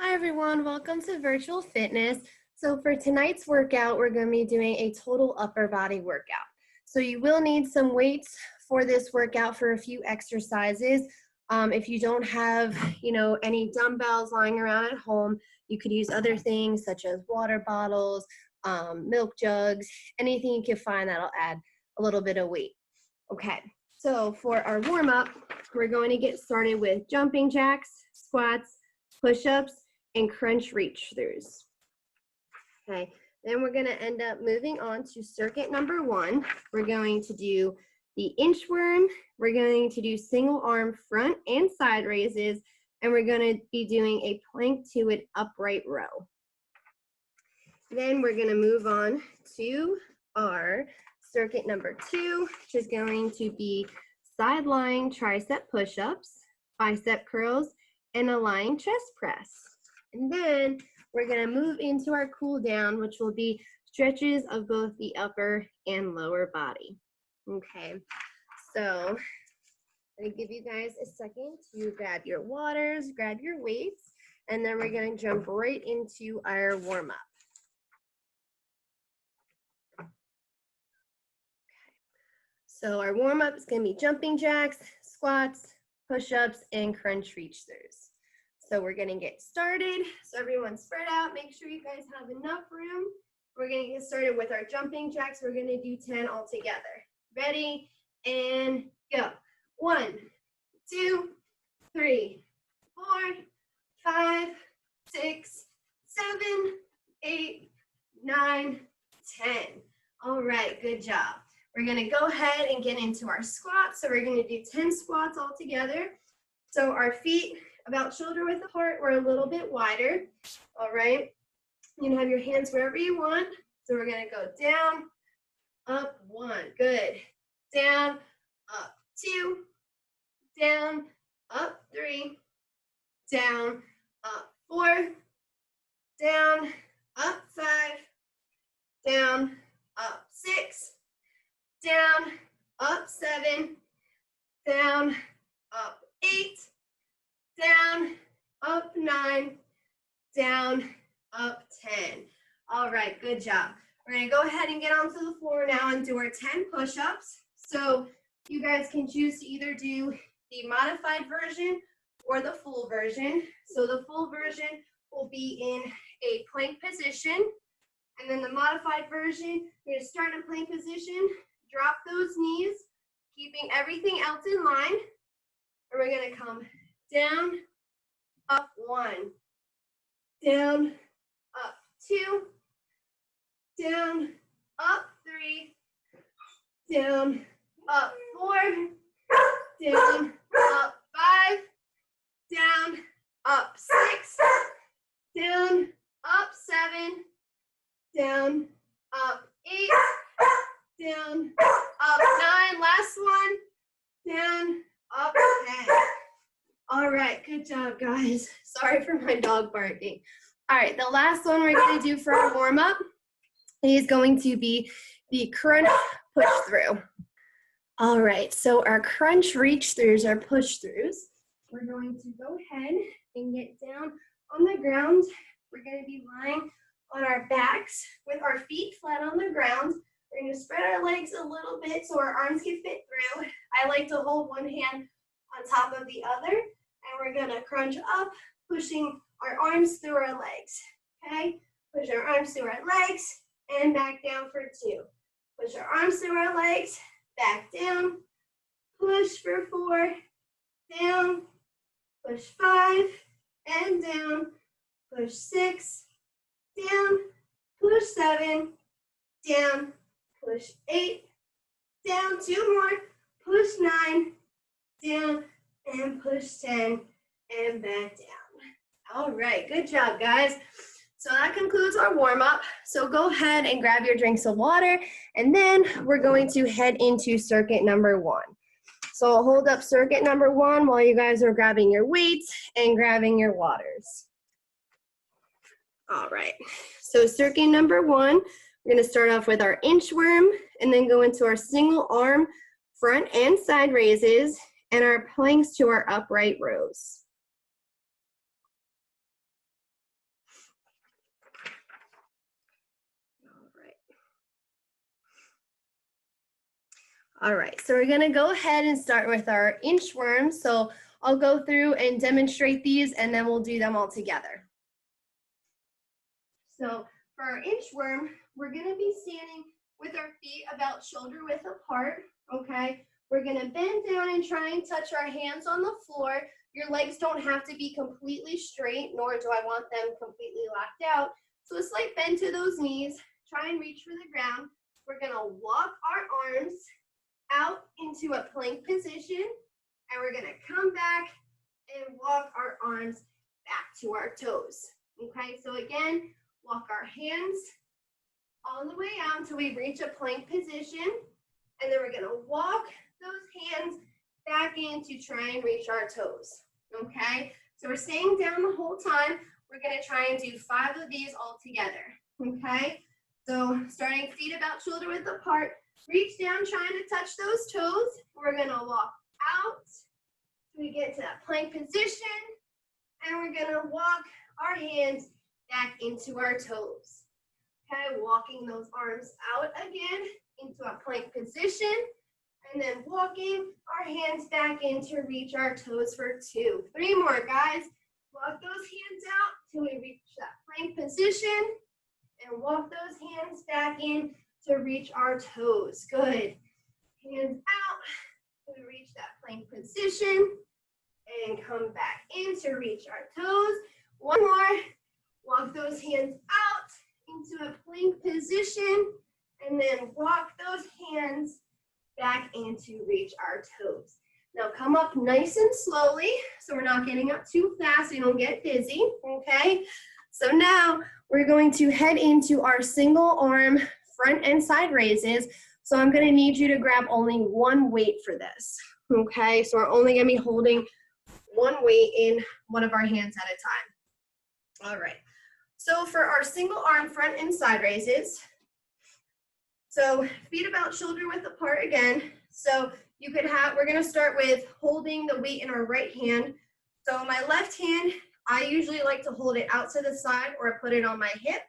Hi everyone, welcome to Virtual Fitness. So for tonight's workout, we're going to be doing a total upper body workout. So you will need some weights for this workout for a few exercises. If you don't have, any dumbbells lying around at home, you could use other things such as water bottles, milk jugs, anything you can find that'll add a little bit of weight. Okay, so for our warm-up, we're going to get started with jumping jacks, squats, push-ups, and crunch reach throughs. Okay, then we're going to end up moving on to circuit number 1. We're going to do the inchworm, we're going to do single arm front and side raises, and we're going to be doing a plank to an upright row. Then we're going to move on to our circuit number 2, which is going to be side lying tricep push-ups, bicep curls, and a lying chest press. And then we're going to move into our cool down, which will be stretches of both the upper and lower body. Okay, so I'm going to give you guys a second to grab your waters, grab your weights, and then we're going to jump right into our warm-up. So our warm-up is going to be jumping jacks, squats, push-ups, and crunch reach throughs. So we're going to get started. So everyone spread out. Make sure you guys have enough room. We're going to get started with our jumping jacks. We're going to do 10 all together. Ready? And go. 1, 2, 3, 4, 5, 6, 7, 8, 9, 10. All right, good job. We're going to go ahead and get into our squats. So we're going to do 10 squats all together. So our feet about shoulder width apart, we're a little bit wider. All right. You can have your hands wherever you want. So we're going to go down, up, 1. Good. Down, up, 2. Down, up, 3. Down, up, 4. Down, up, 5. Down, up, 6. Down, up, 7, down, up, 8, down, up, 9, down, up, 10. All right, good job. We're going to go ahead and get onto the floor now and do our 10 push-ups. So you guys can choose to either do the modified version or the full version. So the full version will be in a plank position. And then the modified version, you're going to start in a plank position, drop those knees, keeping everything else in line. And we're going to come down, up, 1, down, up, 2, down, up, 3, down, up, 4, down, up, 5, down, up, 6, down, up, 7, down, up, 8, down, up, 9, last one, down, up, 10. All right, good job, guys. Sorry for my dog barking. All right, the last one we're going to do for our warm-up is going to be the crunch push-through. All right, so our crunch reach-throughs are push-throughs. We're going to go ahead and get down on the ground. We're going to be lying on our backs with our feet flat on the ground. We're going to spread our legs a little bit so our arms can fit through. I like to hold one hand on top of the other, and we're going to crunch up, pushing our arms through our legs. Okay? Push our arms through our legs and back down for 2. Push our arms through our legs, back down, push for 4, down, push 5, and down, push 6, down, push 7, down, push 8, down, 2 more, push 9, down, and push 10, and back down. All right, good job, guys. So that concludes our warm-up. So go ahead and grab your drinks of water, and then we're going to head into circuit number 1. So I'll hold up circuit number 1 while you guys are grabbing your weights and grabbing your waters. All right, so circuit number 1, we're going to start off with our inchworm and then go into our single arm front and side raises and our planks to our upright rows. All right, so we're gonna go ahead and start with our inchworm. So I'll go through and demonstrate these and then we'll do them all together. So for our inchworm, we're gonna be standing with our feet about shoulder width apart, okay? We're gonna bend down and try and touch our hands on the floor. Your legs don't have to be completely straight, nor do I want them completely locked out. So a slight bend to those knees, try and reach for the ground. We're gonna walk our arms out into a plank position, and we're gonna come back and walk our arms back to our toes. Okay, so again, walk our hands all the way out until we reach a plank position, and then we're gonna walk those hands back in to try and reach our toes. Okay, so we're staying down the whole time. We're gonna try and do 5 of these all together. Okay, so starting feet about shoulder width apart, reach down, trying to touch those toes. We're gonna walk out till we get to that plank position, and we're gonna walk our hands back into our toes. Okay, walking those arms out again into a plank position, and then walking our hands back in to reach our toes for 2. 3 more, guys. Walk those hands out till we reach that plank position, and walk those hands back in to reach our toes. Good. Hands out till we reach that plank position, and come back in to reach our toes. 1 more. Walk those hands out into a plank position, and then walk those hands back in to reach our toes. Now come up nice and slowly, so we're not getting up too fast, so you don't get dizzy, okay? So now we're going to head into our single arm front and side raises. So I'm gonna need you to grab only 1 weight for this, okay? So we're only gonna be holding 1 weight in one of our hands at a time. All right, so for our single arm front and side raises, so feet about shoulder width apart again. So you could have, we're gonna start with holding the weight in our right hand. So my left hand, I usually like to hold it out to the side or put it on my hip.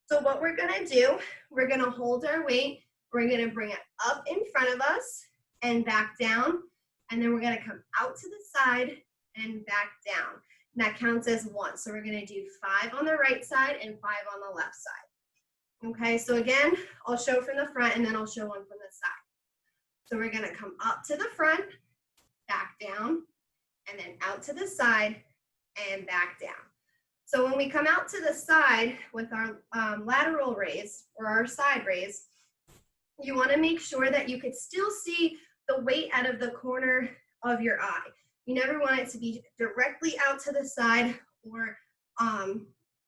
So what we're gonna do, we're gonna hold our weight, we're gonna bring it up in front of us and back down, and then we're gonna come out to the side and back down. And that counts as 1. So we're gonna do 5 on the right side and 5 on the left side. Okay, so again, I'll show from the front and then I'll show 1 from the side. So we're gonna come up to the front, back down, and then out to the side and back down. So when we come out to the side with our lateral raise or our side raise, you wanna make sure that you could still see the weight out of the corner of your eye. You never want it to be directly out to the side or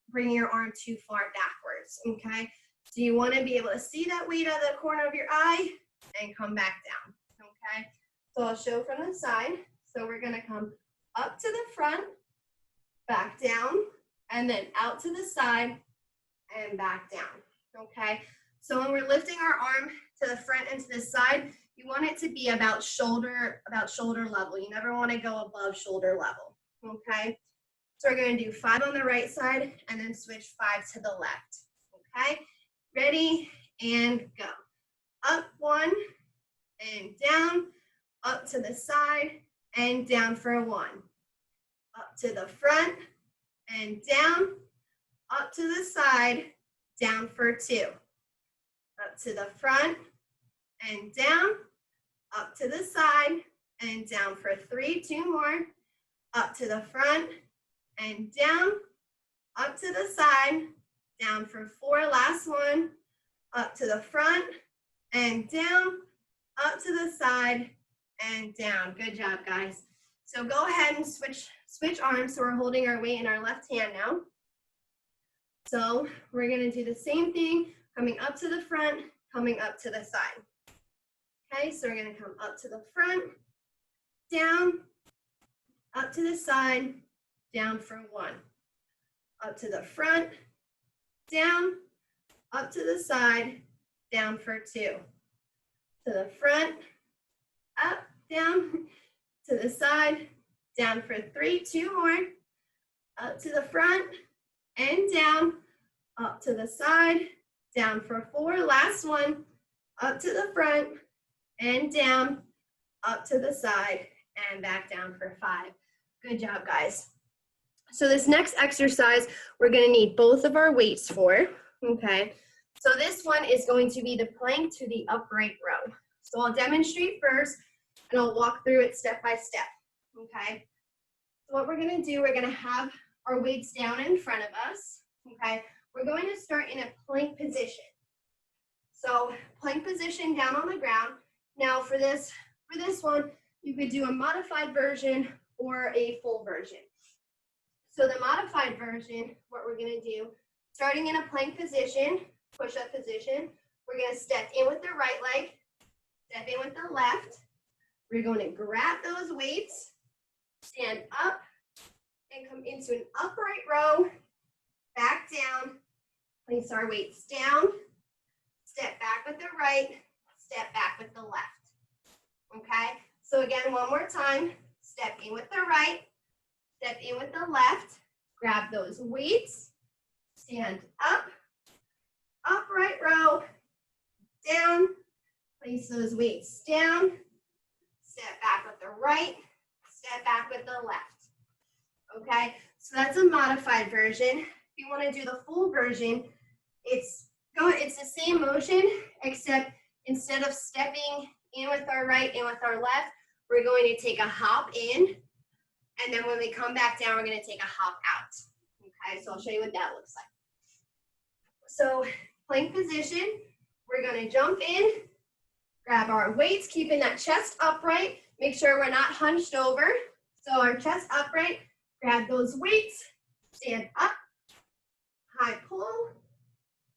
bringing your arm too far backwards, okay? So you want to be able to see that weight out of the corner of your eye and come back down, okay? So I'll show from the side. So we're going to come up to the front, back down, and then out to the side and back down, okay? So when we're lifting our arm to the front and to the side, you want it to be about shoulder level. You never want to go above shoulder level, okay? So we're going to do 5 on the right side and then switch 5 to the left, okay? Ready, and go. Up 1 and down, up to the side and down for 1. Up to the front and down, up to the side, down for 2. Up to the front and down, up to the side and down for 3. 2 more. Up to the front and down, up to the side, down for 4. Last one. Up to the front and down, up to the side and down. Good job, guys. So go ahead and switch arms. So we're holding our weight in our left hand now. So we're going to do the same thing, coming up to the front, coming up to the side. Okay, so we're going to come up to the front, down, up to the side, down for 1. Up to the front, down, up to the side, down for 2. To the front, up, down, to the side, down for 3. 2 more. Up to the front and down, up to the side, down for 4. Last one. Up to the front and down, up to the side, and back down for 5. Good job, guys. So this next exercise, we're gonna need both of our weights for, okay? So this one is going to be the plank to the upright row. So I'll demonstrate first, and I'll walk through it step by step, okay? So what we're gonna do, we're gonna have our weights down in front of us, okay? We're going to start in a plank position. So plank position down on the ground. Now for this one, you could do a modified version or a full version. So the modified version, what we're gonna do, starting in a plank position, push-up position, we're gonna step in with the right leg, step in with the left. We're going to grab those weights, stand up, and come into an upright row, back down, place our weights down, step back with the right, step back with the left. Okay? So again, one more time, step in with the right, step in with the left, grab those weights, stand up, upright row, down, place those weights down, step back with the right, step back with the left. Okay, so that's a modified version. If you want to do the full version, it's the same motion, except instead of stepping in with our right and with our left, we're going to take a hop in, and then when we come back down, we're going to take a hop out. Okay, so I'll show you what that looks like. So plank position, we're going to jump in, grab our weights, keeping that chest upright. Make sure we're not hunched over. So our chest upright, grab those weights, stand up, high pull,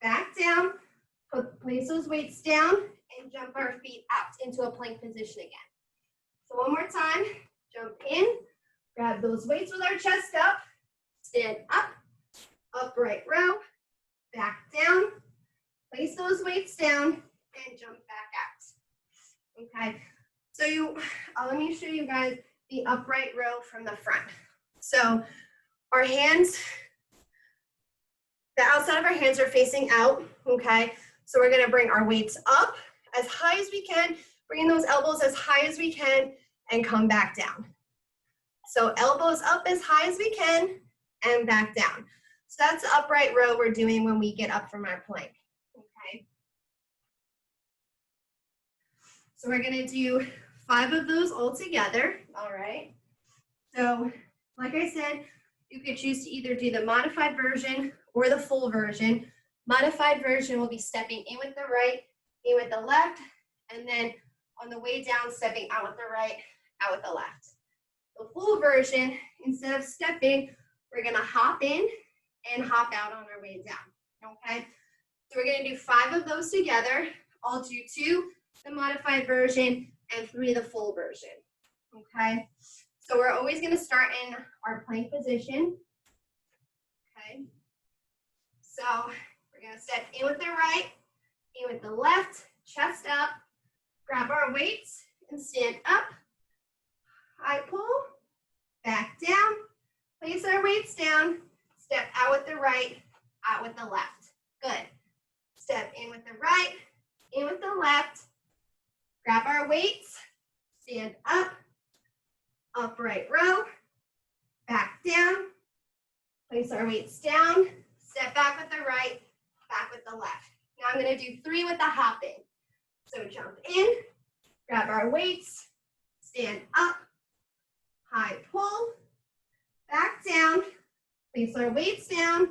back down, place those weights down, and jump our feet out into a plank position again. So one more time, jump in, grab those weights with our chest up, stand up, upright row, back down, place those weights down, and jump back out. Okay, so let me show you guys the upright row from the front. So our hands, the outside of our hands are facing out, okay? So we're gonna bring our weights up as high as we can, bring those elbows as high as we can, and come back down. So elbows up as high as we can, and back down. So that's the upright row we're doing when we get up from our plank, okay? So we're gonna do 5 of those all together, all right? So like I said, you could choose to either do the modified version or the full version. Modified version will be stepping in with the right, in with the left, and then on the way down, stepping out with the right, out with the left. The full version, instead of stepping, we're gonna hop in and hop out on our way down, okay? So we're gonna do 5 of those together. I'll do 2, the modified version, and 3, the full version, okay? So we're always gonna start in our plank position, okay? So we're gonna step in with the right, in with the left, chest up, grab our weights, and stand up, high pull, back down, place our weights down, step out with the right, out with the left. Good. Step in with the right, in with the left, grab our weights, stand up, upright row, back down, place our weights down, step back with the right, back with the left. Now I'm going to do 3 with a hop in. So jump in, grab our weights, stand up, high pull, back down, place our weights down,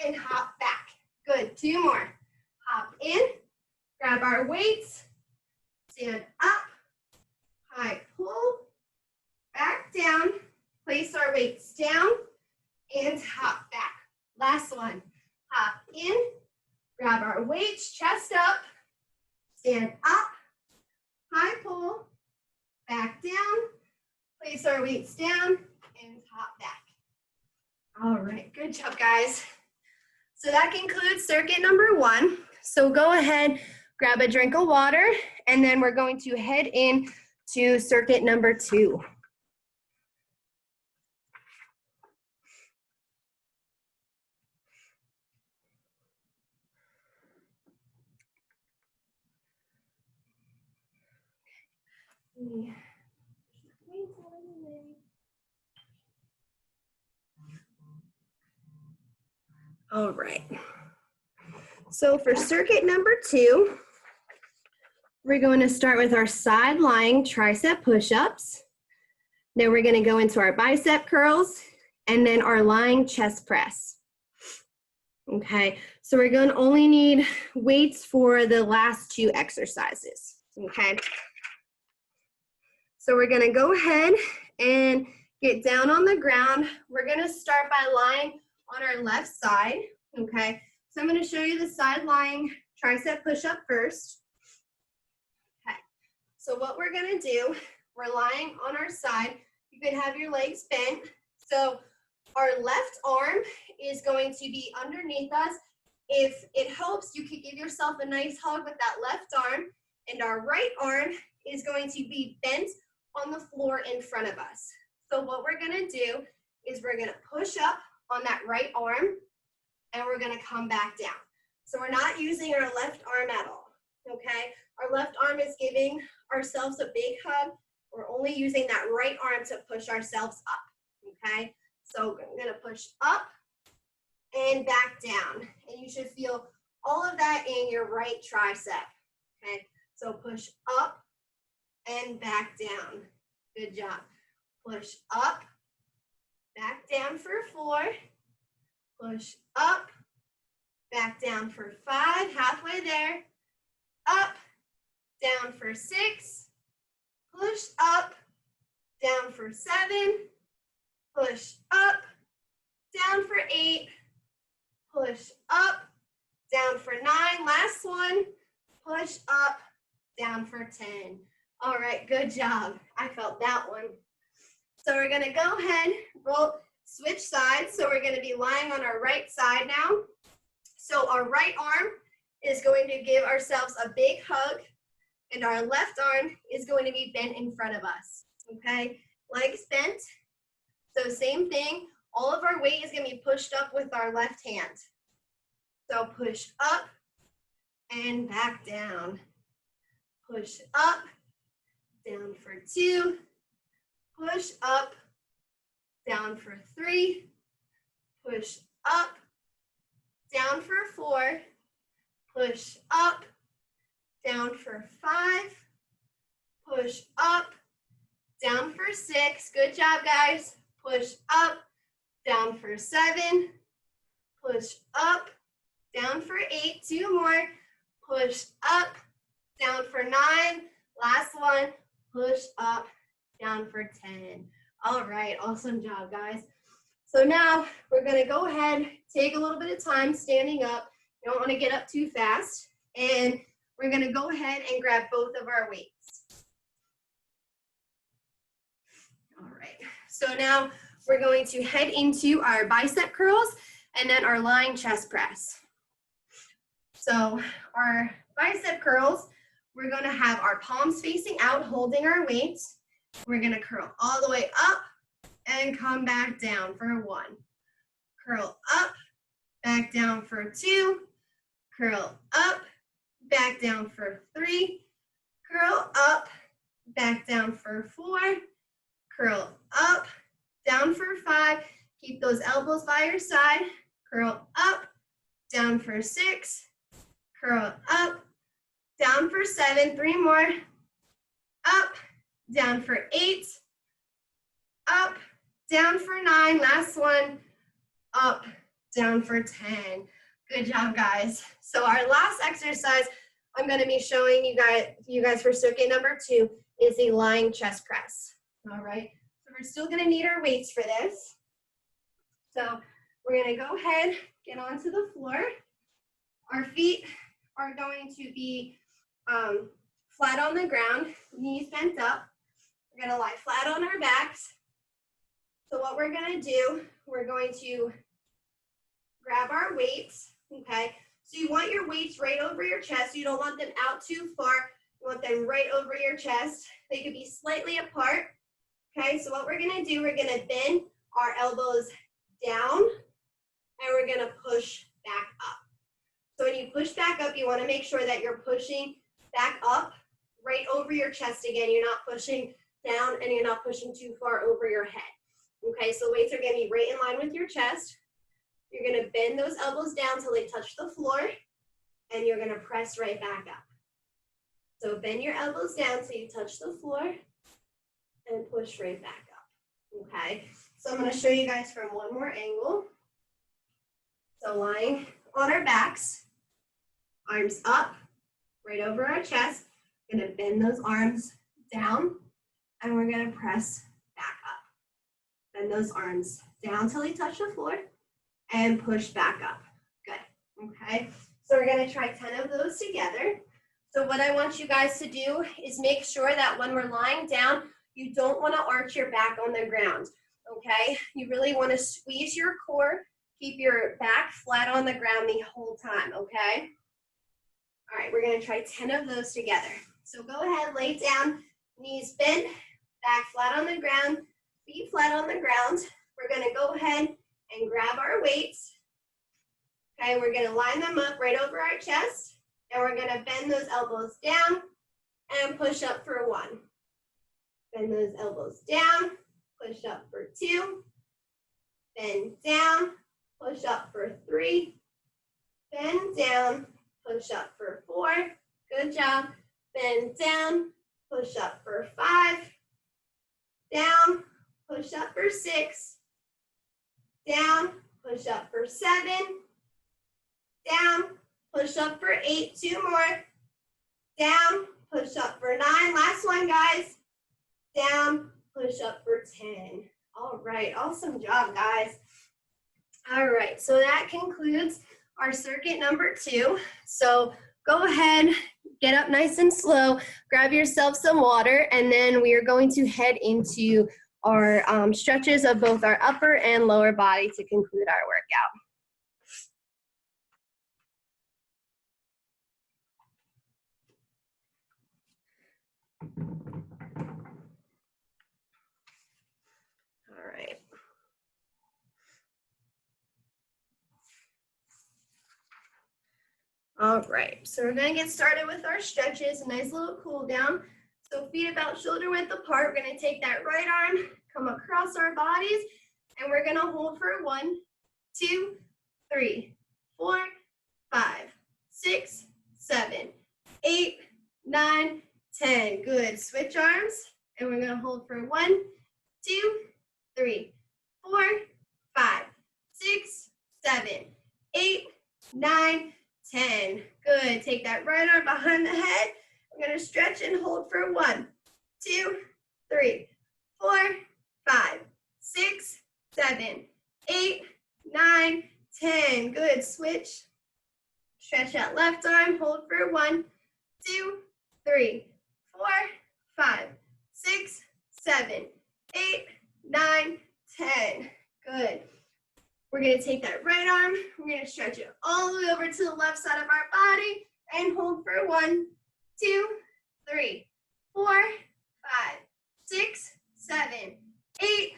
and hop back. Good, 2 more. Hop in, grab our weights, stand up, high pull, back down, place our weights down, and hop back. Last one. Hop in, grab our weights, chest up, stand up, high pull, back down, place our weights down, and hop back. All right, good job, guys. So that concludes circuit number 1. So go ahead, grab a drink of water, and then we're going to head in to circuit number 2. All right. So for circuit number 2, we're going to start with our side lying tricep push-ups. Then we're going to go into our bicep curls and then our lying chest press. Okay, so we're going to only need weights for the last 2 exercises. Okay, so we're going to go ahead and get down on the ground. We're going to start by lying on our left side. Okay, so I'm going to show you the side lying tricep push-up first. Okay, so what we're going to do, we're lying on our side. You can have your legs bent. So our left arm is going to be underneath us. If it helps, you could give yourself a nice hug with that left arm, and our right arm is going to be bent on the floor in front of us. So what we're gonna do is we're gonna push up on that right arm, and we're gonna come back down. So we're not using our left arm at all, okay? Our left arm is giving ourselves a big hug. We're only using that right arm to push ourselves up, okay? So I'm gonna push up and back down. And you should feel all of that in your right tricep, okay? So push up and back down. Good job. Push up, back down for 4. Push up, back down for 5, halfway there. Up, down for 6. Push up, down for 7. Push up, down for 8. Push up, down for 9. Last one. Push up, down for 10. All right, good job. I felt that one. So we're gonna go ahead, switch sides. So we're gonna be lying on our right side now. So our right arm is going to give ourselves a big hug, and our left arm is going to be bent in front of us, okay? Legs bent. So same thing, all of our weight is gonna be pushed up with our left hand. So push up and back down. Push up, down for 2. Push up, down for 3. Push up, down for 4. Push up, down for 5. Push up, down for 6. Good job, guys. Push up, down for 7. Push up, down for 8. 2 more. Push up, down for 9. Last one. Push up, down for 10. All right, awesome job, guys. So now we're gonna go ahead, take a little bit of time standing up. You don't wanna get up too fast. And we're gonna go ahead and grab both of our weights. All right, so now we're going to head into our bicep curls and then our lying chest press. So our bicep curls, we're gonna have our palms facing out, holding our weights. We're gonna curl all the way up and come back down for 1. Curl up, back down for 2. Curl up, back down for 3. Curl up, back down for 4. Curl up, down for 5. Keep those elbows by your side. Curl up, down for 6. Curl up, down for 7. 3 more. Up, down for 8. Up, down for 9. Last one. Up, down for 10. Good job, guys. So our last exercise I'm going to be showing you guys for circuit number 2 is a lying chest press. All right. So we're still going to need our weights for this. So we're going to go ahead, get onto the floor. Our feet are going to be flat on the ground, knees bent up. We're going to lie flat on our backs. So what we're going to do, we're going to grab our weights, okay? So you want your weights right over your chest. You don't want them out too far. You want them right over your chest. They could be slightly apart, okay? So what we're going to do, we're going to bend our elbows down, and we're going to push back up. So when you push back up, you want to make sure that you're pushing back up right over your chest again. You're not pushing down and you're not pushing too far over your head. Okay, so weights are gonna be right in line with your chest. You're gonna bend those elbows down till they touch the floor, and you're gonna press right back up. So bend your elbows down till you touch the floor, and push right back up, okay? So I'm gonna show you guys from one more angle. So lying on our backs, arms up, right over our chest. We're gonna bend those arms down, and we're gonna press back up. Bend those arms down till they touch the floor, and push back up. Good, okay? So we're gonna try 10 of those together. So what I want you guys to do is make sure that when we're lying down, you don't wanna arch your back on the ground, okay? You really wanna squeeze your core, keep your back flat on the ground the whole time, okay? All right, we're gonna try 10 of those together. So go ahead, lay down, knees bent, back flat on the ground, feet flat on the ground. We're gonna go ahead and grab our weights. Okay, we're gonna line them up right over our chest, and we're gonna bend those elbows down and push up for 1. Bend those elbows down, push up for 2, bend down, push up for 3, bend down, push up for 4, good job, bend down, push up for 5, down, push up for 6, down, push up for 7, down, push up for 8, 2 more, down, push up for 9, last one guys, down, push up for 10. All right, awesome job guys. All right, so that concludes our circuit number 2. So go ahead, get up nice and slow, grab yourself some water, and then we are going to head into our stretches of both our upper and lower body to conclude our workout. All right. All right, so we're gonna get started with our stretches, a nice little cool down. So feet about shoulder width apart. We're gonna take that right arm, come across our bodies, and we're gonna hold for 1, 2, 3, 4, 5, 6, 7, 8, 9, 10. Good, switch arms, and we're gonna hold for 1, 2, 3, 4, 5, 6, 7, 8, 9, 10. Good. Take that right arm behind the head. We're going to stretch and hold for 1, 2, 3, 4, 5, 6, 7, 8, 9, 10. Good. Switch. Stretch that left arm. Hold for 1, 2, 3, 4, 5, 6, 7, 8, 9, 10. Good. We're going to take that right arm, we're going to stretch it all the way over to the left side of our body and hold for 1, 2, 3, 4, 5, 6, 7, 8,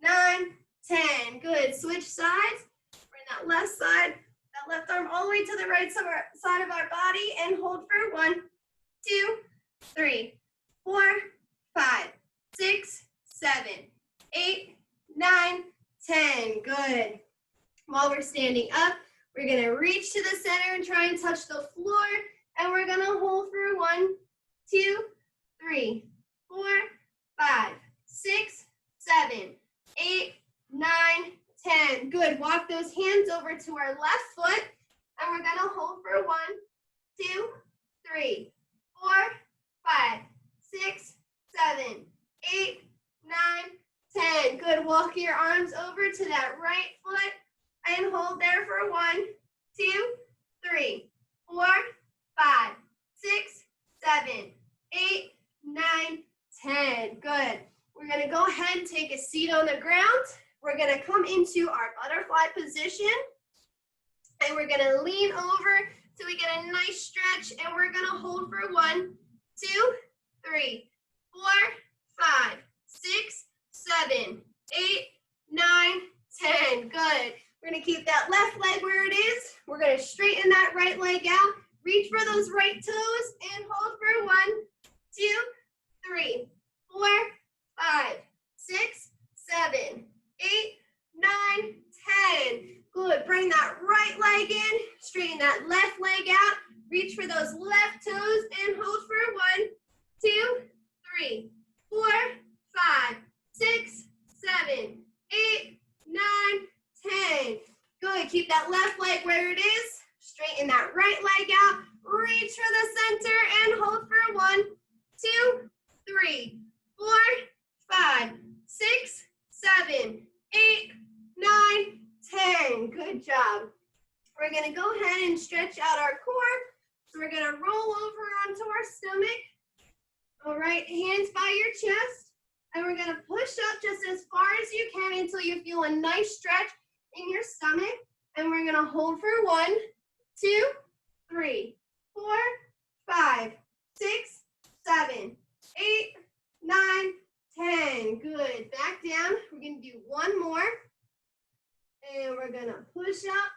9, 10. Good. Switch sides. Bring that left side, that left arm all the way to the right side of our body and hold for 1, 2, 3, 4, 5, 6, 7, 8, 9, 10. Good. While we're standing up, we're going to reach to the center and try and touch the floor. And we're going to hold for 1, 2, 3, 4, 5, 6, 7, 8, 9, 10. Good. Walk those hands over to our left foot. And we're going to hold for 1, 2, 3, 4, 5, 6, 7, 8, 9, 10. Good. Walk your arms over to that right foot. And hold there for 1, 2, 3, 4, 5, 6, 7, 8, 9, 10. Good. We're going to go ahead and take a seat on the ground. We're going to come into our butterfly position. And we're going to lean over till we get a nice stretch. And we're going to hold for 1, 2, 3, 4, 5, 6, 7, 8, 9, 10. Good. We're going to keep that left leg where it is. We're going to straighten that right leg out. Reach for those right toes and hold for 1, 2, 3, 4, 5, 6, 7, 8, 9, 10. Good. Bring that right leg in. Straighten that left leg out. Reach for those left toes and hold for 1, 2, 3, 4, 5, 6, 7, 8, 9, 10. Good. Keep that left leg where it is. Straighten that right leg out. Reach for the center and hold for 1, 2, 3, 4, 5, 6, 7, 8, 9, 10. Good job. We're going to go ahead and stretch out our core. So we're going to roll over onto our stomach. All right, hands by your chest. And we're going to push up just as far as you can until you feel a nice stretch in your stomach. And we're going to hold for 1, 2, 3, 4, 5, 6, 7, 8, 9, 10. Good. Back down. We're going to do one more. And we're going to push up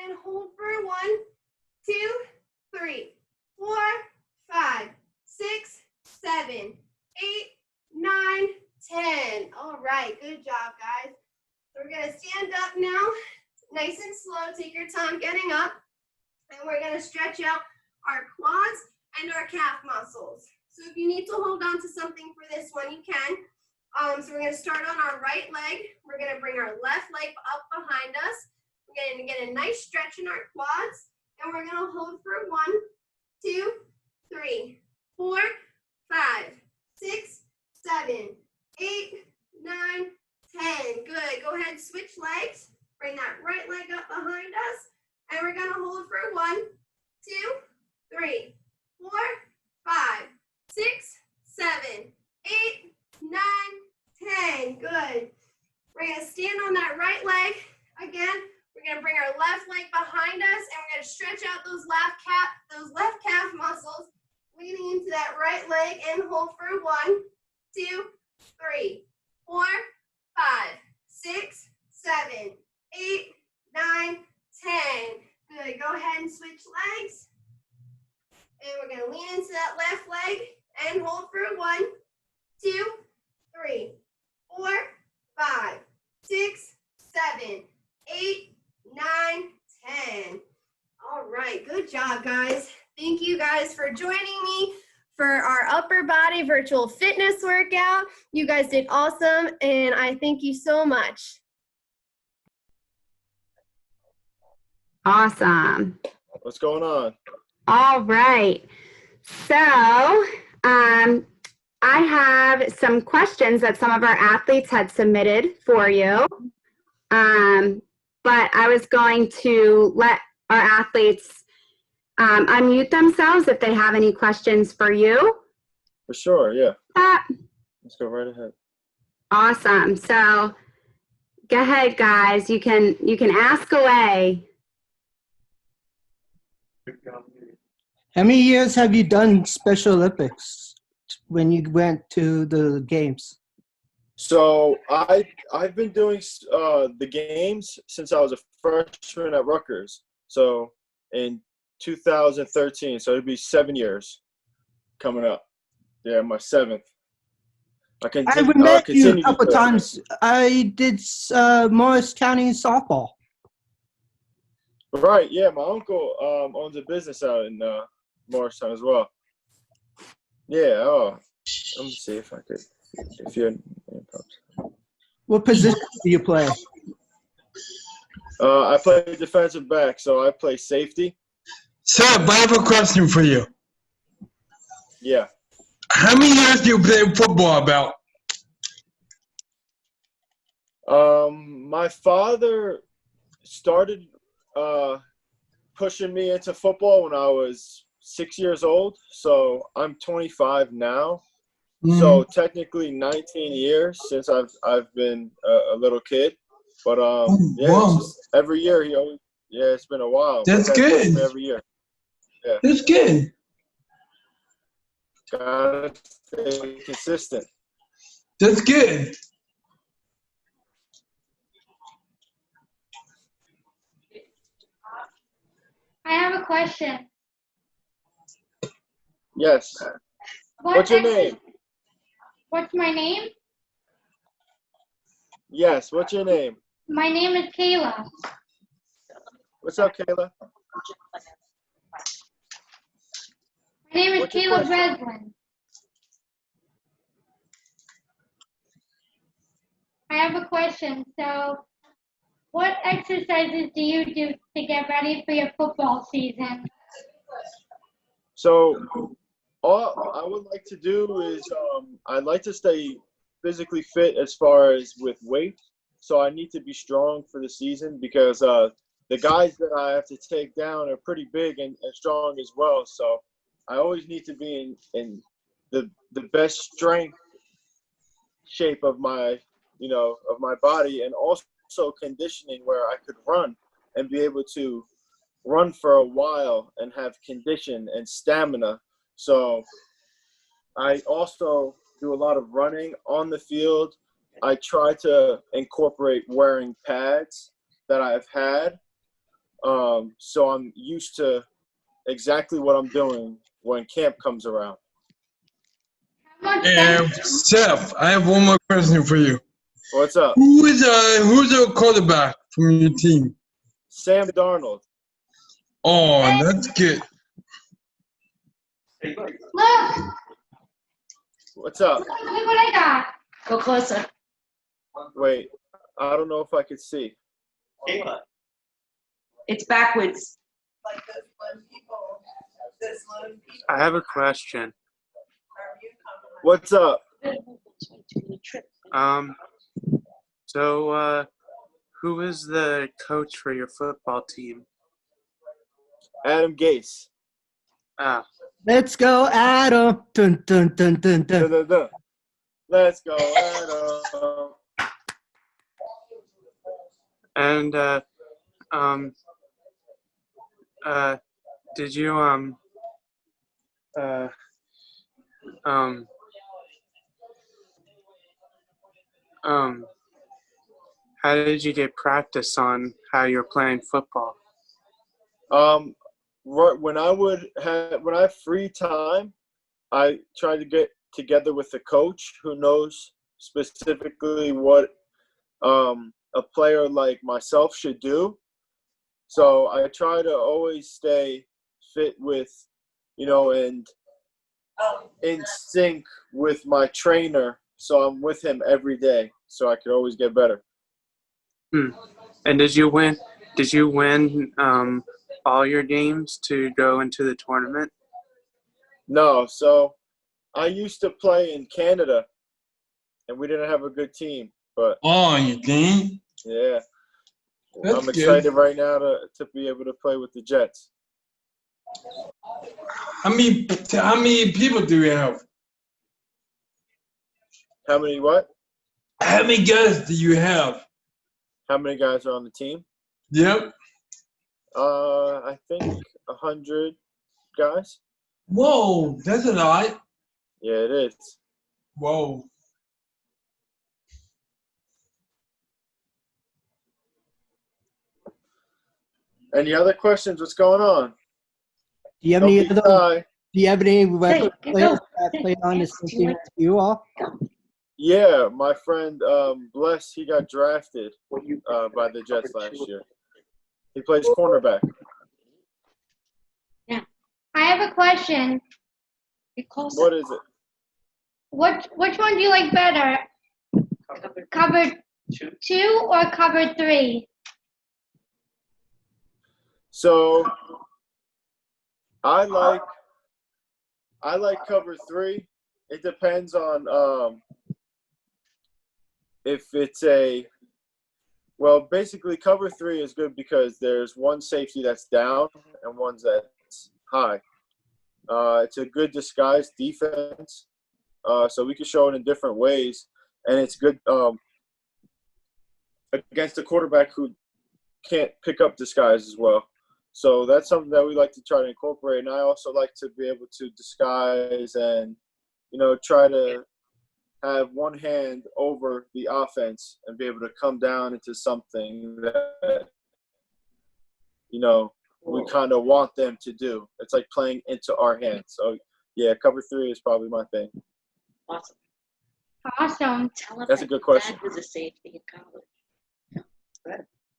and hold for 1, 2, 3, 4, 5, 6, 7, 8, 9, 10. All right. Good job, guys. So we're going to stand up now. Nice and slow. Take your time getting up. And we're going to stretch out our quads and our calf muscles. So if you need to hold on to something for this one, you can. So we're going to start on our right leg. We're going to bring our left leg up behind us. We're going to get a nice stretch in our quads. And we're going to hold for 1, 2, 3, 4, 5, 6, 7, 8, 9, 10. Good. Go ahead and switch legs. Bring that right leg up behind us. And we're going to hold for 1, 2, 3, 4, 5, 6, 7, 8, 9, 10. Good. We're going to stand on that right leg. Again, we're going to bring our left leg behind us, and we're going to stretch out those left calf muscles, leaning into that right leg, and hold for 1, 2, 3, 4, 5, 6, 7, 8, 9, 10. Good. Go ahead and switch legs. And we're going to lean into that left leg and hold for 1, 2, 3, 4, 5, 6, 7, 8, 9, 10. All right. Good job, guys. Thank you guys for joining me for our upper body virtual fitness workout. You guys did awesome, and I thank you so much. Awesome. What's going on? All right. So I have some questions that some of our athletes had submitted for you. But I was going to let our athletes unmute themselves if they have any questions for you. For sure, yeah. Let's go right ahead. Awesome. So go ahead, guys. You can ask away. How many years have you done Special Olympics when you went to the games? So I've been doing the games since I was a freshman at Rutgers. So in 2013, so it'd be 7 years coming up. Yeah, my 7th. I met you a couple times. I did Morris County softball. Right, yeah. My uncle owns a business out in Morristown as well. Yeah. Oh, let me see if I could. If you're. What position do you play? I play defensive back, so I play safety. Seb, I have a question for you. Yeah. How many years do you play football about? My father started pushing me into football when I was 6 years old. So I'm 25 now. So technically 19 years since I've been a little kid. But yeah, it's just every year he always it's been a while. That's good. Every year. Yeah. That's good. Gotta stay consistent. That's good. I have a question. Yes. What's your name? What's my name? Yes, what's your name? My name is Kayla. What's up, Kayla? My name is What's your Kayla question? Breslin. I have a question. So, what exercises do you do to get ready for your football season? So all I would like to do is I'd like to stay physically fit as far as with weight. So I need to be strong for the season because the guys that I have to take down are pretty big and strong as well. So I always need to be in the best strength shape of my of my body, and also conditioning where I could run and be able to run for a while and have condition and stamina. So I also do a lot of running on the field. I try to incorporate wearing pads that I've had. So I'm used to exactly what I'm doing when camp comes around. How much And Seth, I have one more question for you. What's up? Who's the quarterback from your team? Sam Darnold. Oh, that's good. Look! What's up? Look what I got. Go closer. Wait, I don't know if I could see. It's backwards. I have a question. What's up? So who is the coach for your football team? Adam Gase. Ah, Let's go, Adam. Dun, dun, dun, dun, Dun, dun. dun, dun. Let's go, Adam. and did you how did you get practice on how you're playing football? When I have free time, I try to get together with the coach who knows specifically what a player like myself should do. So I try to always stay fit with, and in sync with my trainer. So I'm with him every day, so I could always get better. And did you win all your games to go into the tournament? No, so I used to play in Canada, and we didn't have a good team. But Oh, you think? yeah, That's I'm excited right now to be able to play with the Jets. How many people do you have? How many what? How many guys do you have? How many guys are on the team? Yep. I think 100 guys. Whoa, that's a lot. Yeah, it is. Whoa. Any other questions? What's going on? Do you have Don't any be other? shy. Do you have any regular Hey, players go. that play on the same team as you all? Yeah, my friend Bless, he got drafted by the Jets last year. He plays cornerback. I have a question. What is it? Which one do you like better? Cover 2 or cover 3? So I like cover 3. It depends on if it's basically cover 3 is good because there's one safety that's down and one that's high. It's a good disguised defense, so we can show it in different ways, and it's good against a quarterback who can't pick up disguise as well. So that's something that we like to try to incorporate, and I also like to be able to disguise and, try to have one hand over the offense and be able to come down into something that, we kind of want them to do. It's like playing into our hands. So yeah, cover 3 is probably my thing. Awesome. Awesome. Tell him That's a that good question. Dad was a safety in college.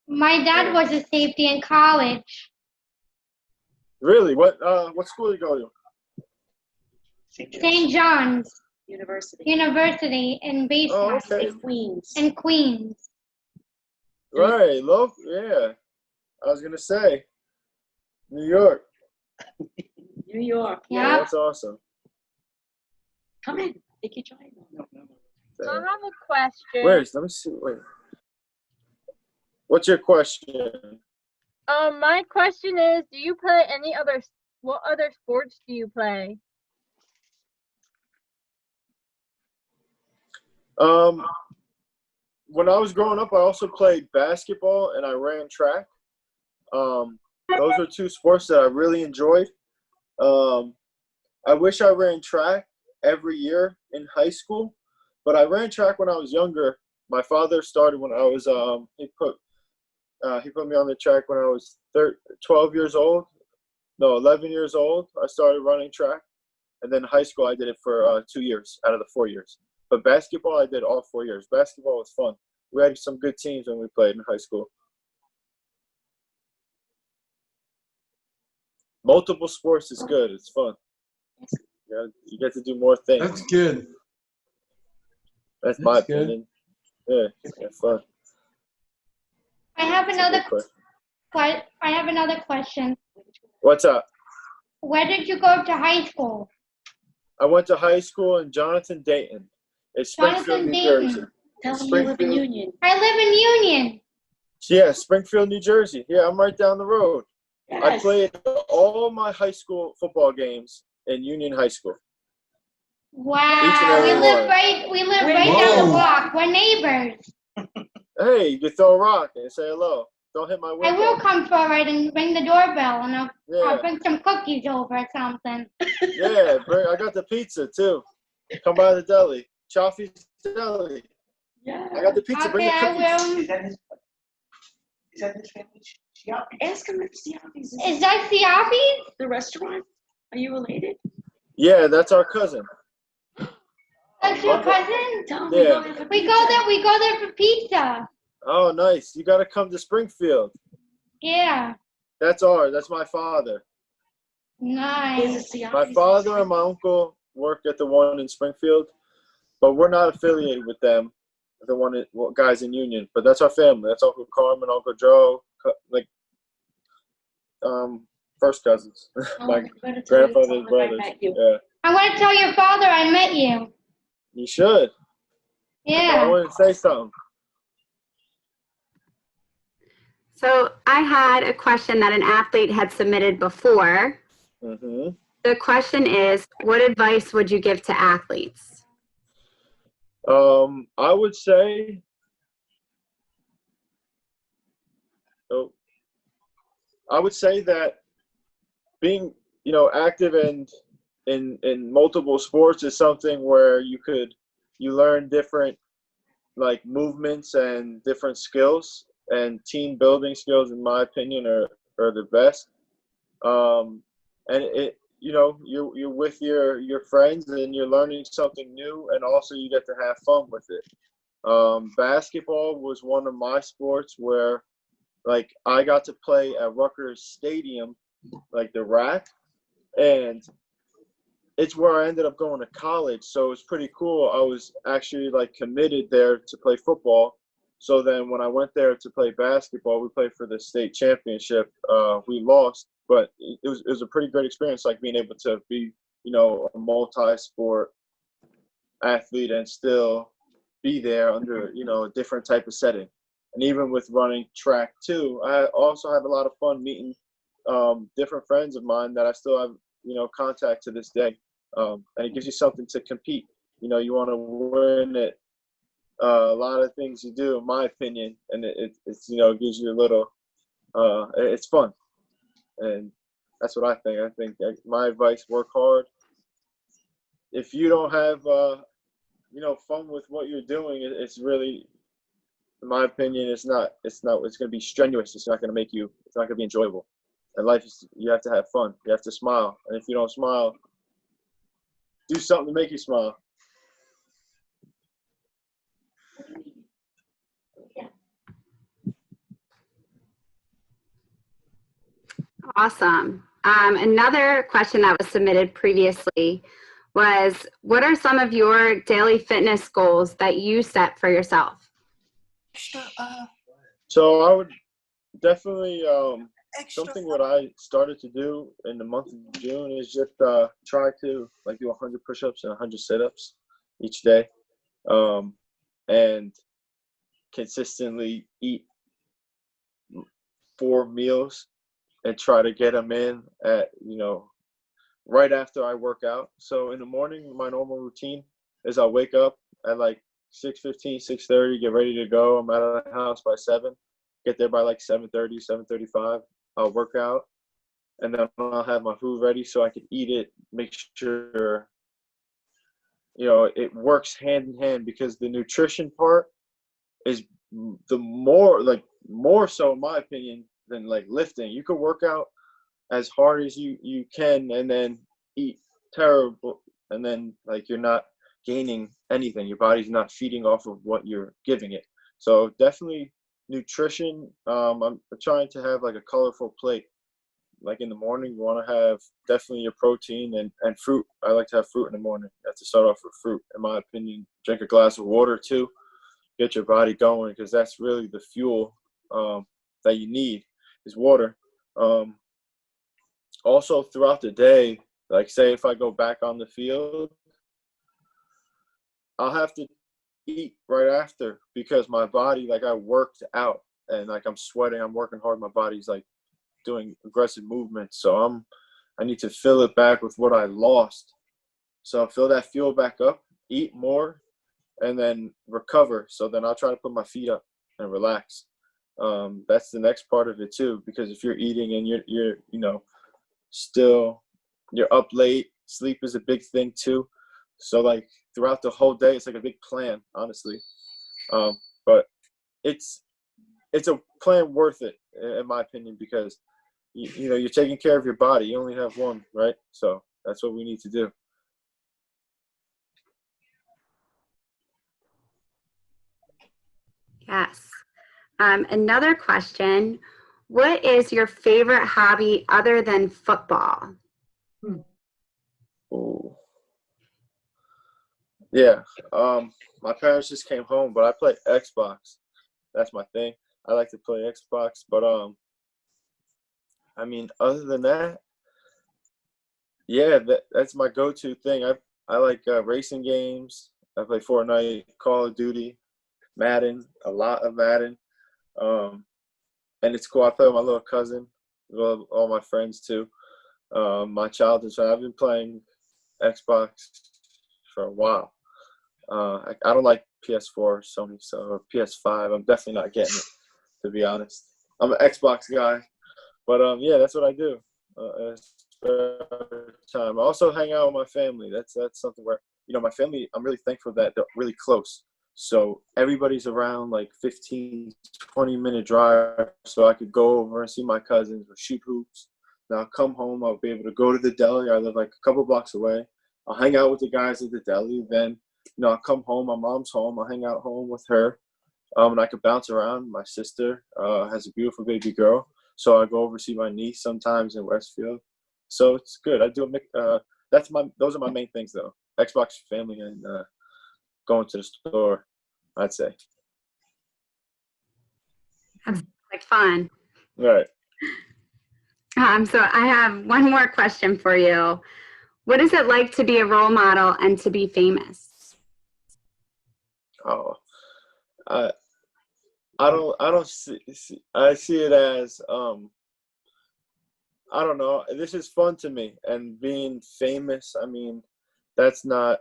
My dad was a safety in college. Really? What school do you go to? St. John's University. University in Bayside, Oh, okay. In Queens. in Queens. Right, low. Yeah, I was gonna say New York. New York. Yeah. That's awesome. Come in. Take your time. So I have a question. Where's? Let me see. Wait. What's your question? My question is, do you play what other sports do you play? When I was growing up, I also played basketball and I ran track. Those are 2 sports that I really enjoyed. I wish I ran track every year in high school, but I ran track when I was younger. My father started when I was he put me on the track when I was 12 years old. No, 11 years old. I started running track, and then high school I did it for 2 years out of the 4 years. But basketball I did all 4 years. Basketball was fun. We had some good teams when we played in high school. Multiple sports is good. It's fun. Yeah, you get to do more things. That's good. That's my good. opinion. Yeah, it's fun. I have That's a another good question. I have another question. What's up? Where did you go to high school? I went to high school in Jonathan Dayton. It's Springfield, Jonathan New Dayton. Jersey. Tell him you live in Springfield. Union. I live in Union. Yeah, Springfield, New Jersey. Yeah, I'm right down the road. Yes. I played all my high school football games in Union High School. Wow. We every live one. right down the Whoa. block. We're neighbors. Hey, you can throw a rock and say hello. Don't hit my window. I will come forward and ring the doorbell, and I'll Yeah, bring some cookies over or something. yeah. I got the pizza too. Come by the deli. Cioffi's Deli. Yeah. I got the pizza. Bring Okay, the I cookies. will. Is that his family? Cioffi? Ask him if Cioffi's Is that Cioffi's? the restaurant. Are you related? Yeah, that's our cousin. That's your cousin? Tell him Yeah. we go there for We pizza. go there for pizza. Oh, nice. You got to come to Springfield. Yeah. That's ours. That's my father. Nice. Is it Cioffi's? My father and my uncle work at the one in Springfield, but we're not affiliated with them. The one guys in Union, but that's our family. That's Uncle Carmen, Uncle Joe, first cousins. Oh, My I'm gonna tell your grandfather's father I brothers. met you. Yeah, I'm going to tell your father I met you. you should. I Yeah. want to say something. So I had a question that an athlete had submitted before. Mm-hmm. The question is, what advice would you give to athletes? I would say, that being, active in multiple sports is something where you learn different like movements and different skills, and team building skills, in my opinion, are the best. And you're with your friends and you're learning something new, and also you get to have fun with it. Basketball was one of my sports where, like, I got to play at Rutgers Stadium, like the rack, and it's where I ended up going to college. So it's pretty cool. I was actually like committed there to play football. So then when I went there to play basketball, we played for the state championship. We lost, but it was a pretty great experience, like being able to be, a multi-sport athlete and still be there under, a different type of setting. And even with running track too, I also had a lot of fun meeting different friends of mine that I still have, contact to this day. And it gives you something to compete. You want to win it. A lot of things you do, in my opinion, and it's gives you a little, it's fun. And that's what I think. I think my advice: work hard. If you don't have, fun with what you're doing, it's really, in my opinion, it's going to be strenuous. It's not going to be enjoyable. And life you have to have fun. You have to smile. And if you don't smile, do something to make you smile. Awesome. Another question that was submitted previously was, what are some of your daily fitness goals that you set for yourself? So I would definitely something what I started to do in the month of June is just try to like do 100 push-ups and 100 sit-ups each day, and consistently eat 4 meals and try to get them in at right after I work out. So in the morning, my normal routine is I wake up at like 6:15, 6:30, get ready to go. I'm out of the house by 7. Get there by like 7:30, 7:35. I'll work out, and then I'll have my food ready so I can eat it. Make sure it works hand in hand, because the nutrition part is the more so, in my opinion, than like lifting. You could work out as hard as you can and then eat terrible, and then like you're not gaining anything. Your body's not feeding off of what you're giving it. So definitely nutrition. I'm trying to have like a colorful plate. Like in the morning, you want to have definitely your protein and fruit. I like to have fruit in the morning. You have to start off with fruit, in my opinion. Drink a glass of water too. Get your body going, because that's really the fuel that you need is water. Also throughout the day, like say if I go back on the field, I'll have to eat right after, because my body, like I worked out and like I'm sweating, I'm working hard, my body's like doing aggressive movements. So I need to fill it back with what I lost. So I'll fill that fuel back up, eat more, and then recover. So then I'll try to put my feet up and relax. That's the next part of it too, because if you're eating and you're still you're up late, sleep is a big thing too. So like throughout the whole day, it's like a big plan, honestly. But it's a plan worth it, in my opinion, because you're taking care of your body. You only have one, right? So that's what we need to do. Yes. Another question, what is your favorite hobby other than football? Ooh. Yeah. My parents just came home, but I play Xbox. That's my thing. I like to play Xbox, but I mean, other than that, yeah, that's my go-to thing. I like racing games. I play Fortnite, Call of Duty, Madden, a lot of Madden. And it's cool. I play with my little cousin, well, all my friends too. My childhood, so I've been playing Xbox for a while. I don't like PS4 or Sony, or PS5. I'm definitely not getting it, to be honest. I'm an Xbox guy, but yeah, that's what I do. Time. I also hang out with my family. That's something where my family. I'm really thankful that they're really close. So everybody's around like 15, 20-minute drive, so I could go over and see my cousins or shoot hoops. Now I'll come home, I'll be able to go to the deli. I live like a couple blocks away. I'll hang out with the guys at the deli. Then, I'll come home. My mom's home. I'll hang out home with her, and I could bounce around. My sister has a beautiful baby girl, so I go over to see my niece sometimes in Westfield. So it's good. I do those are my main things though: Xbox, family, and going to the store, I'd say. That's like fun. Right. So I have one more question for you. What is it like to be a role model and to be famous? Oh, I don't see. I see it as I don't know. This is fun to me, and being famous. I mean, that's not.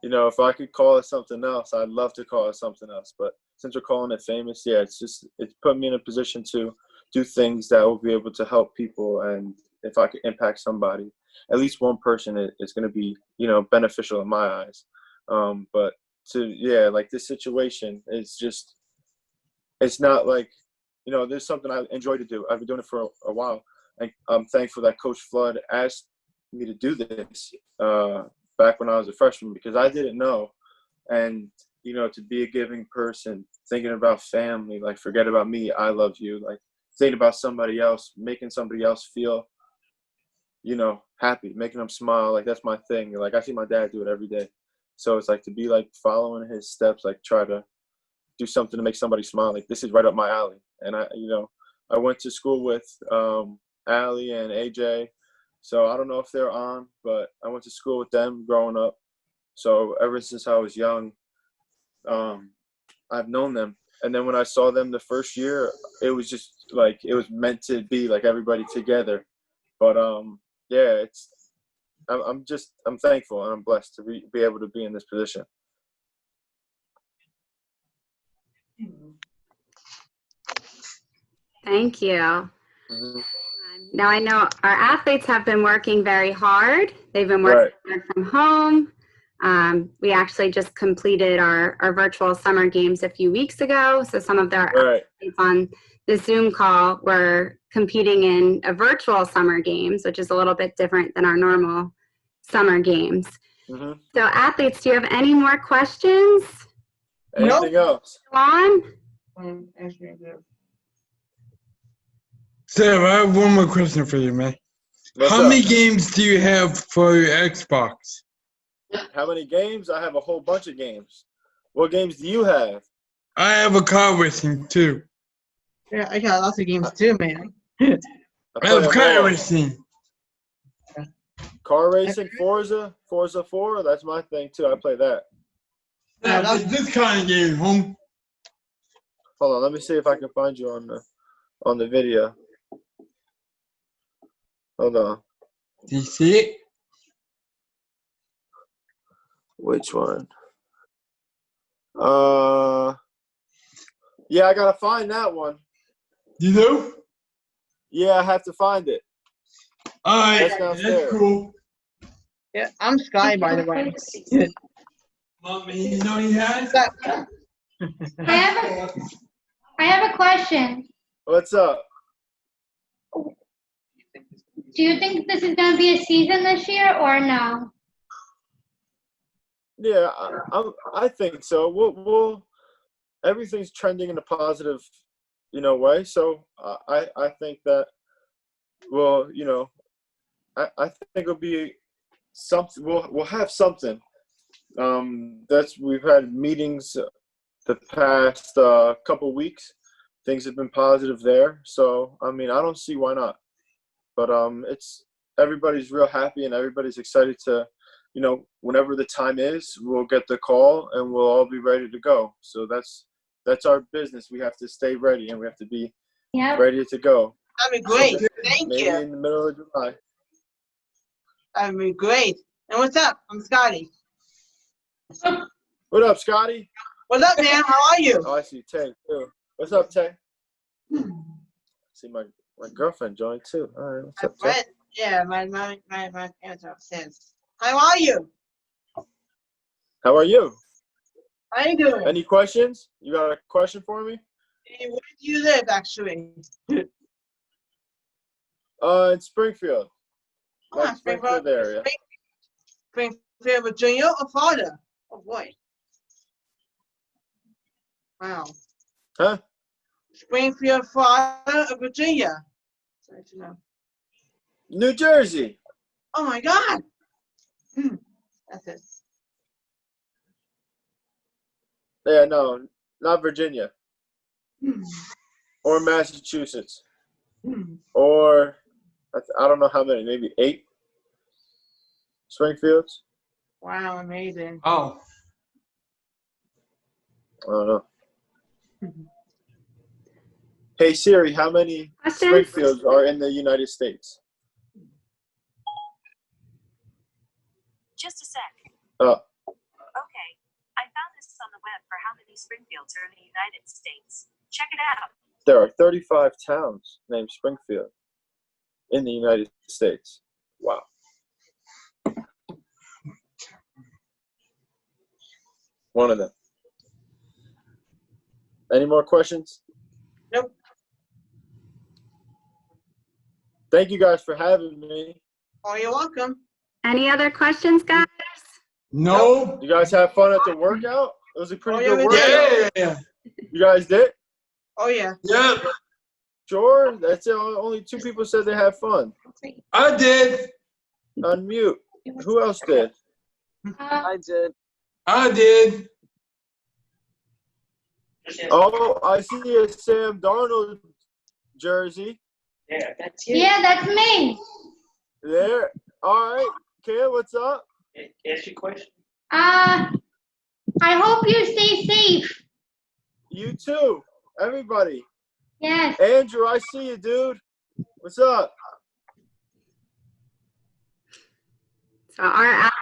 If I could call it something else, I'd love to call it something else. But since we're calling it famous, yeah, it's put me in a position to do things that will be able to help people. And if I could impact somebody, at least one person, is going to be, beneficial in my eyes. But like this situation, it's not like, there's something I enjoy to do. I've been doing it for a while. And I'm thankful that Coach Flood asked me to do this back when I was a freshman because I didn't know. And, you know, to be a giving person, thinking about family, like forget about me, I love you, like thinking about somebody else, making somebody else feel, you know, happy, making them smile. Like that's my thing. Like I see my dad do it every day. So it's like to be like following his steps, like try to do something to make somebody smile. Like this is right up my alley. And I went to school with Allie and AJ. So I don't know if they're on, but I went to school with them growing up. So ever since I was young, I've known them. And then when I saw them the first year, it was just like it was meant to be, like everybody together. But yeah, I'm thankful and I'm blessed to be able to be in this position. Thank you. Now I know our athletes have been working very hard. They've been working hard from home. We actually just completed our virtual summer games a few weeks ago. So some of their athletes on the Zoom call were competing in a virtual summer games, which is a little bit different than our normal summer games. So athletes, do you have any more questions? Anything else? On? Sam, I have one more question for you, man. How many games do you have for your Xbox? How many games? I have a whole bunch of games. What games do you have? I have a car racing too. Yeah, I got lots of games too, man. I have car racing. Car racing, Forza 4, that's my thing too. I play that. Yeah, this kind of game, home. Hold on, let me see if I can find you on the video. Hold on. Do you see it? Which one? Yeah, I gotta find that one. You do? Yeah, I have to find it. Alright, that's cool. Yeah, I'm Sky, by the way. Mommy, you know he has? I have a question. What's up? Do you think this is going to be a season this year or no? Yeah, I think so. We'll everything's trending in a positive, way. So I think that, well, I think it'll be something. We'll have something. We've had meetings the past couple weeks. Things have been positive there. So I mean, I don't see why not. But it's everybody's real happy and everybody's excited to, whenever the time is, we'll get the call and we'll all be ready to go. So that's our business. We have to stay ready and we have to be ready to go. That'd be great. So Thank maybe you. in the middle of July. That'd be great. And what's up? I'm Scotty. What up, Scotty? What's up, man? How are you? Oh, I see Tay too. What's up, Tay? See my girlfriend joined too. All right, what's up, Tay? Yeah, my parents are upstairs. How are you? How are you? How you doing? Any questions? You got a question for me? Hey, where do you live, actually? In Springfield. Oh, Springfield area. Springfield, Virginia, or Florida? Oh boy. Wow. Huh? Springfield, Florida, or Virginia? Sorry to know. New Jersey. Oh my God. That's it. Yeah, no, not Virginia. Or Massachusetts. Or, I don't know how many, maybe 8 Springfields. Wow, amazing. Oh. I don't know. Hey Siri, how many Springfields are in the United States? Just a sec. Oh. Okay. I found this on the web for how many Springfields are in the United States. Check it out. There are 35 towns named Springfield in the United States. Wow. One of them. Any more questions? Nope. Thank you guys for having me. Oh, you're welcome. Any other questions, guys? No. You guys have fun at the workout? It was a pretty good we workout. Yeah. You guys did? Oh yeah. Yep. Sure? That's it. Only 2 people said they had fun. I did. Unmute. Who else did? I did. I did. Oh, I see a Sam Darnold jersey. Yeah, that's you. Yeah, that's me. There. All right. Kayla, what's up? Ask your question. I hope you stay safe. You too. Everybody. Yes. Andrew, I see you, dude. What's up? So our athletes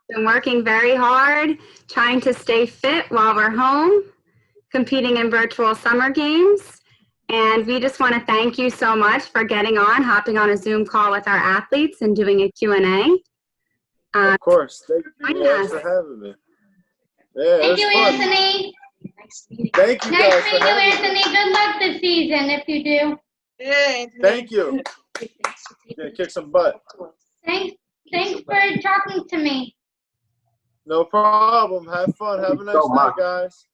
have been working very hard, trying to stay fit while we're home, competing in virtual summer games. And we just want to thank you so much for hopping on a Zoom call with our athletes and doing a Q&A. Of course. Thank you Yes. guys for having me. Yeah, Thank you, it was fun. Anthony. Nice meeting you. Thank you Nice guys for meeting you, having me. Anthony. Good luck this season if you do. Yeah, Anthony. Thank you. Thanks for taking Yeah, kick some butt. Thanks for talking to me. No problem. Have fun. Have a nice night, guys.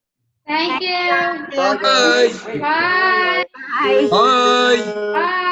Thank you. Bye, guys. Bye. Bye. See you. Bye. Bye.